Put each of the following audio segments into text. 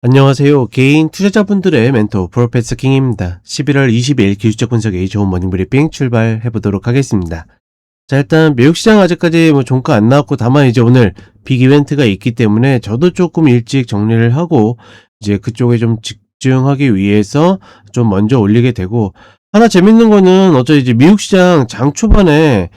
안녕하세요. 개인 투자자분들의 멘토 프로페서 킹입니다. 11월 20일 기술적 분석의 좋은 모닝브리핑 출발해 보도록 하겠습니다. 자, 일단 미국 시장 아직까지 종가 안 나왔고, 다만 이제 오늘 빅 이벤트가 있기 때문에 저도 조금 일찍 정리를 하고 이제 그쪽에 좀 집중하기 위해서 좀 먼저 올리게 되고, 하나 재밌는 거는 어차피 이제 미국 시장 장 초반에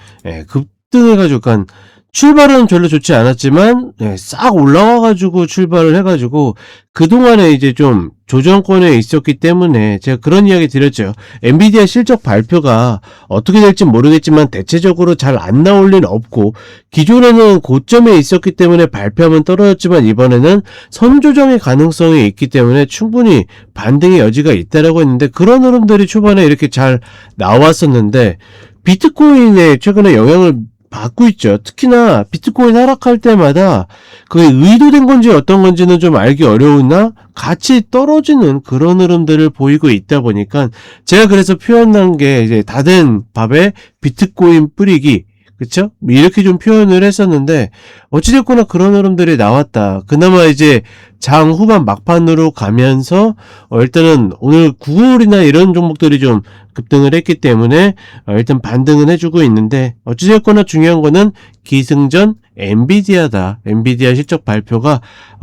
급등해가지고, 그러니까 출발은 별로 좋지 않았지만 싹 올라와가지고 출발을 해가지고 그동안에 이제 좀 조정권에 있었기 때문에 제가 그런 이야기 드렸죠. 엔비디아 실적 발표가 어떻게 될지 모르겠지만 대체적으로 잘 안 나올 리는 없고, 기존에는 고점에 있었기 때문에 발표하면 떨어졌지만 이번에는 선조정의 가능성이 있기 때문에 충분히 반등의 여지가 있다라고 했는데, 그런 흐름들이 초반에 이렇게 잘 나왔었는데 비트코인에 최근에 영향을 받고 있죠. 특히나 비트코인 하락할 때마다 그게 의도된 건지 어떤 건지는 좀 알기 어려우나 같이 떨어지는 그런 흐름들을 보이고 있다 보니까, 제가 그래서 표현한 게 이제 다 된 밥에 비트코인 뿌리기, 그쵸? 이렇게 좀 표현을 했었는데, 어찌됐거나 그런 흐름들이 나왔다. 그나마 이제 장 후반 막판으로 가면서 일단은 오늘 구글이나 이런 종목들이 좀 급등을 했기 때문에 일단 반등은 해주고 있는데, 어찌됐거나 중요한 거는 기승전 엔비디아다. 엔비디아 실적 발표가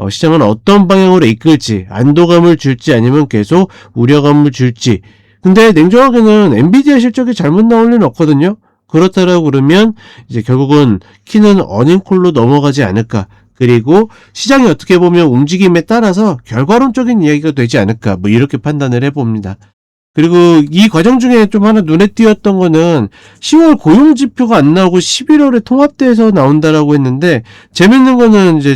시장은 어떤 방향으로 이끌지, 안도감을 줄지 아니면 계속 우려감을 줄지. 근데 냉정하게는 엔비디아 실적이 잘못 나올 리는 없거든요. 그렇다라고 그러면 이제 결국은 키는 어닝콜로 넘어가지 않을까. 그리고 시장이 어떻게 보면 움직임에 따라서 결과론적인 이야기가 되지 않을까. 이렇게 판단을 해봅니다. 그리고 이 과정 중에 좀 하나 눈에 띄었던 거는 10월 고용지표가 안 나오고 11월에 통합돼서 나온다라고 했는데, 재밌는 거는 이제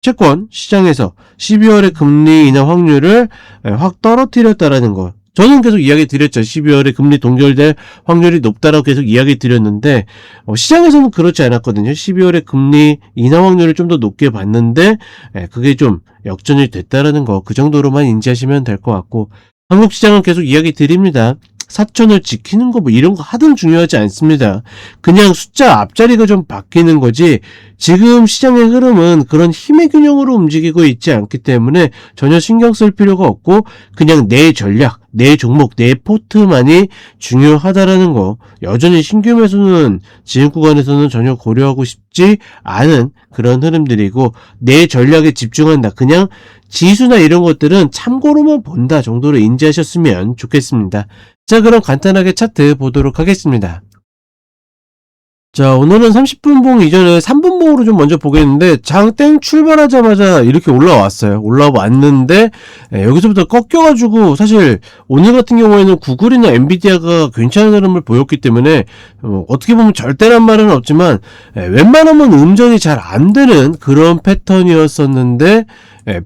채권 시장에서 12월에 금리 인하 확률을 확 떨어뜨렸다라는 거. 저는 계속 이야기 드렸죠. 12월에 금리 동결될 확률이 높다라고 계속 이야기 드렸는데, 시장에서는 그렇지 않았거든요. 12월에 금리 인하 확률을 좀 더 높게 봤는데, 그게 좀 역전이 됐다라는 거, 그 정도로만 인지하시면 될 것 같고, 한국 시장은 계속 이야기 드립니다. 사천을 지키는 거 이런 거 하등 중요하지 않습니다. 그냥 숫자 앞자리가 좀 바뀌는 거지, 지금 시장의 흐름은 그런 힘의 균형으로 움직이고 있지 않기 때문에 전혀 신경 쓸 필요가 없고, 그냥 내 전략, 내 종목, 내 포트만이 중요하다라는 거, 여전히 신규 매수는 지금 구간에서는 전혀 고려하고 싶지 않은 그런 흐름들이고, 내 전략에 집중한다. 그냥 지수나 이런 것들은 참고로만 본다 정도로 인지하셨으면 좋겠습니다. 자, 그럼 간단하게 차트 보도록 하겠습니다. 자, 오늘은 30분 봉 이전에 3분 봉으로 좀 먼저 보겠는데, 장 땡 출발하자마자 이렇게 올라왔어요. 올라왔는데 여기서부터 꺾여가지고, 사실 오늘 같은 경우에는 구글이나 엔비디아가 괜찮은 흐름을 보였기 때문에 어떻게 보면 절대란 말은 없지만 웬만하면 음전이 잘 안 되는 그런 패턴이었었는데,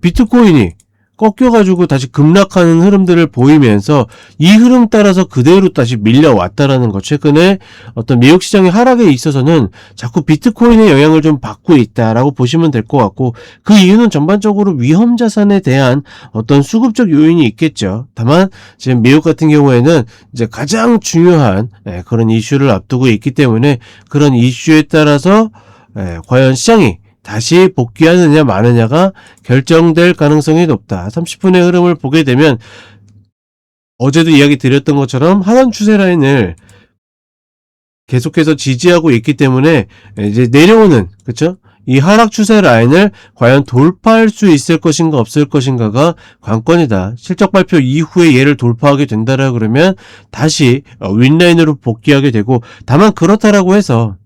비트코인이 꺾여가지고 다시 급락하는 흐름들을 보이면서 이 흐름 따라서 그대로 다시 밀려왔다라는 것. 최근에 어떤 미국 시장의 하락에 있어서는 자꾸 비트코인의 영향을 좀 받고 있다라고 보시면 될 것 같고, 그 이유는 전반적으로 위험 자산에 대한 어떤 수급적 요인이 있겠죠. 다만 지금 미국 같은 경우에는 이제 가장 중요한 그런 이슈를 앞두고 있기 때문에, 그런 이슈에 따라서 과연 시장이 다시 복귀하느냐 마느냐가 결정될 가능성이 높다. 30분의 흐름을 보게 되면 어제도 이야기 드렸던 것처럼 하단 추세 라인을 계속해서 지지하고 있기 때문에 이제 내려오는, 그쵸? 이 하락 추세 라인을 과연 돌파할 수 있을 것인가 없을 것인가가 관건이다. 실적 발표 이후에 얘를 돌파하게 된다라 그러면 다시 윗라인으로 복귀하게 되고, 다만 그렇다라고 해서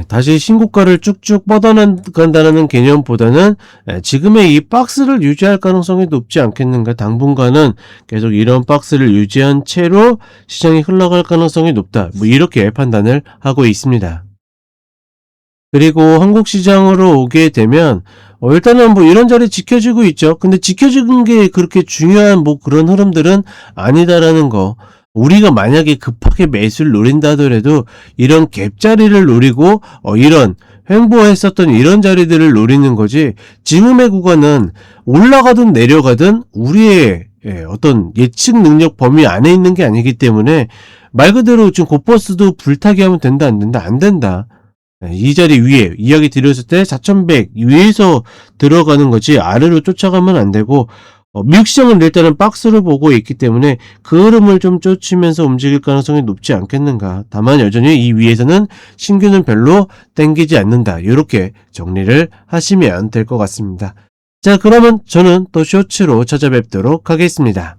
다시 신고가를 쭉쭉 뻗어나간다는 개념보다는 지금의 이 박스를 유지할 가능성이 높지 않겠는가. 당분간은 계속 이런 박스를 유지한 채로 시장이 흘러갈 가능성이 높다. 이렇게 판단을 하고 있습니다. 그리고 한국 시장으로 오게 되면 일단은 이런 자리 지켜지고 있죠. 근데 지켜지는 게 그렇게 중요한 그런 흐름들은 아니다라는 거. 우리가 만약에 급하게 매수를 노린다 하더라도 이런 갭 자리를 노리고 이런 횡보했었던 이런 자리들을 노리는 거지, 지금의 구간은 올라가든 내려가든 우리의 어떤 예측 능력 범위 안에 있는 게 아니기 때문에, 말 그대로 지금 고버스도 불타기 하면 된다 안 된다? 안 된다. 이 자리 위에 이야기 드렸을 때 4100 위에서 들어가는 거지 아래로 쫓아가면 안 되고 미국 시장은 일단은 박스를 보고 있기 때문에 그 흐름을 좀 쫓으면서 움직일 가능성이 높지 않겠는가. 다만 여전히 이 위에서는 신규는 별로 땡기지 않는다. 이렇게 정리를 하시면 될 것 같습니다. 자, 그러면 저는 또 쇼츠로 찾아뵙도록 하겠습니다.